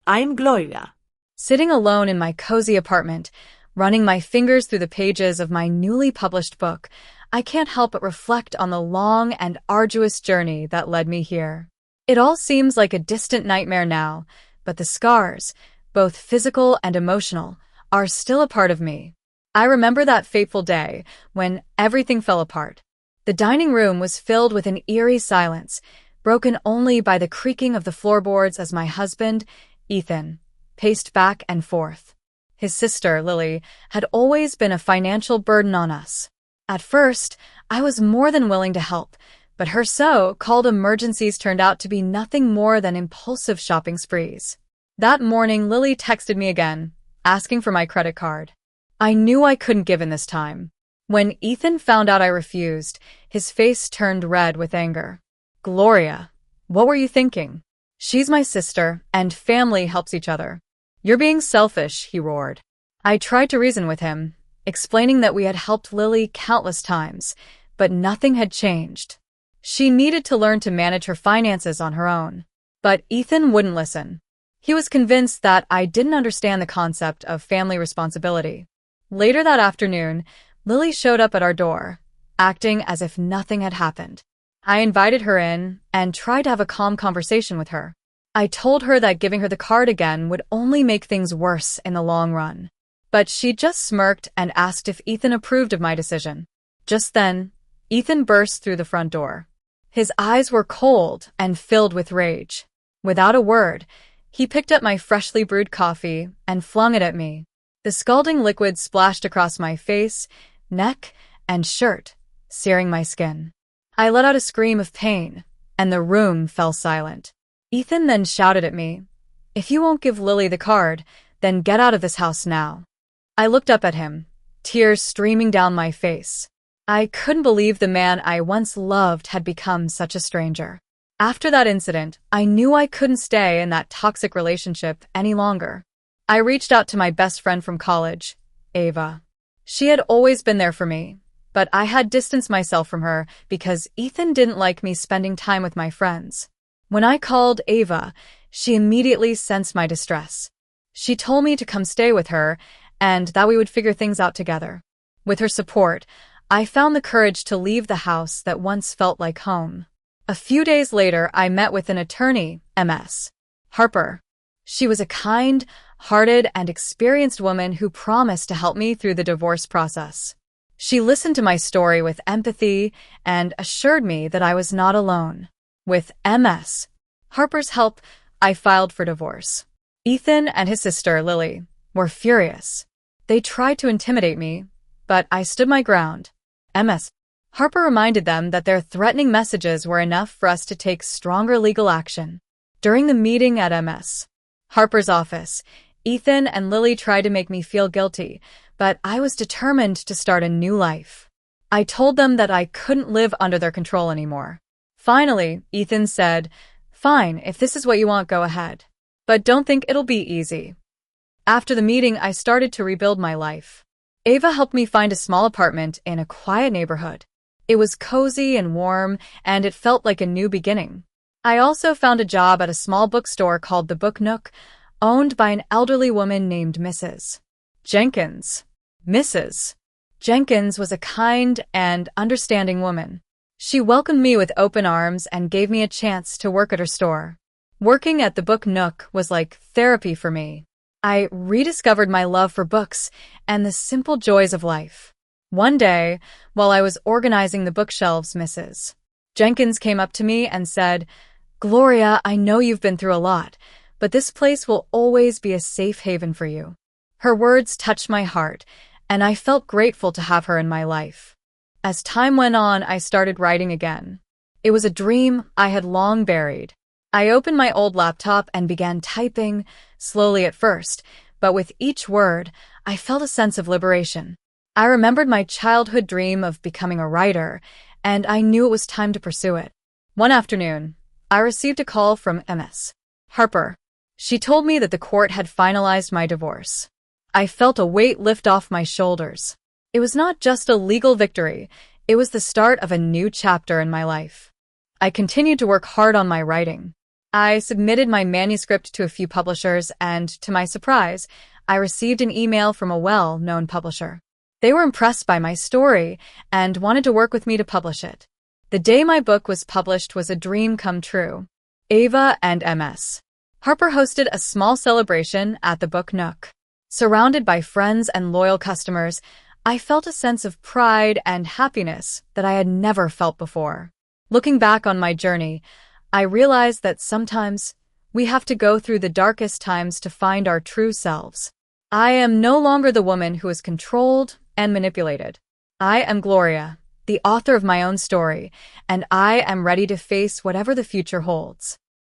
I'm Gloria. Sitting alone in my cozy apartment, running my fingers through the pages of my newly published book, I can't help but reflect on the long and arduous journey that led me here. It all seems like a distant nightmare now, but the scars, both physical and emotional, are still a part of me. I remember that fateful day when everything fell apart. The dining room was filled with an eerie silence, broken only by the creaking of the floorboards as my husband, Ethan, paced back and forth. His sister, Lily, had always been a financial burden on us. At first, I was more than willing to help, but her so-called emergencies turned out to be nothing more than impulsive shopping sprees. That morning, Lily texted me again, asking for my credit card. I knew I couldn't give in this time. When Ethan found out I refused, his face turned red with anger. Gloria, what were you thinking? She's my sister, and family helps each other. You're being selfish, he roared. I tried to reason with him, explaining that we had helped Lily countless times, but nothing had changed. She needed to learn to manage her finances on her own. But Ethan wouldn't listen. He was convinced that I didn't understand the concept of family responsibility. Later that afternoon, Lily showed up at our door, acting as if nothing had happened. I invited her in and tried to have a calm conversation with her. I told her that giving her the card again would only make things worse in the long run. But she just smirked and asked if Ethan approved of my decision. Just then, Ethan burst through the front door. His eyes were cold and filled with rage. Without a word, he picked up my freshly brewed coffee and flung it at me. The scalding liquid splashed across my face, neck, and shirt, searing my skin. I let out a scream of pain, and the room fell silent. Ethan then shouted at me, "If you won't give Lily the card, then get out of this house now." I looked up at him, tears streaming down my face. I couldn't believe the man I once loved had become such a stranger. After that incident, I knew I couldn't stay in that toxic relationship any longer. I reached out to my best friend from college, Ava. She had always been there for me, but I had distanced myself from her because Ethan didn't like me spending time with my friends. When I called Ava, she immediately sensed my distress. She told me to come stay with her and that we would figure things out together. With her support, I found the courage to leave the house that once felt like home. A few days later, I met with an attorney, Ms. Harper. She was a kind-hearted and experienced woman who promised to help me through the divorce process. She listened to my story with empathy and assured me that I was not alone. With Ms. Harper's help, I filed for divorce. Ethan and his sister, Lily, were furious. They tried to intimidate me, but I stood my ground. Ms. Harper reminded them that their threatening messages were enough for us to take stronger legal action. During the meeting at Ms. Harper's office, Ethan and Lily tried to make me feel guilty, but I was determined to start a new life. I told them that I couldn't live under their control anymore. Finally, Ethan said, "Fine, if this is what you want, go ahead. But don't think it'll be easy." After the meeting, I started to rebuild my life. Ava helped me find a small apartment in a quiet neighborhood. It was cozy and warm, and it felt like a new beginning. I also found a job at a small bookstore called the Book Nook, owned by an elderly woman named Mrs. Jenkins. Mrs. Jenkins was a kind and understanding woman. She welcomed me with open arms and gave me a chance to work at her store. Working at the Book Nook was like therapy for me. I rediscovered my love for books and the simple joys of life. One day, while I was organizing the bookshelves, Mrs. Jenkins came up to me and said, "Gloria, I know you've been through a lot, but this place will always be a safe haven for you." Her words touched my heart, and I felt grateful to have her in my life. As time went on, I started writing again. It was a dream I had long buried. I opened my old laptop and began typing, slowly at first, but with each word, I felt a sense of liberation. I remembered my childhood dream of becoming a writer, and I knew it was time to pursue it. One afternoon, I received a call from Ms. Harper. She told me that the court had finalized my divorce. I felt a weight lift off my shoulders. It was not just a legal victory, it was the start of a new chapter in my life. I continued to work hard on my writing. I submitted my manuscript to a few publishers, and to my surprise, I received an email from a well-known publisher. They were impressed by my story and wanted to work with me to publish it. The day my book was published was a dream come true. Ava and MS. Harper hosted a small celebration at the Book Nook. Surrounded by friends and loyal customers, I felt a sense of pride and happiness that I had never felt before. Looking back on my journey, I realized that sometimes we have to go through the darkest times to find our true selves. I am no longer the woman who is controlled and manipulated. I am Gloria, the author of my own story, and I am ready to face whatever the future holds.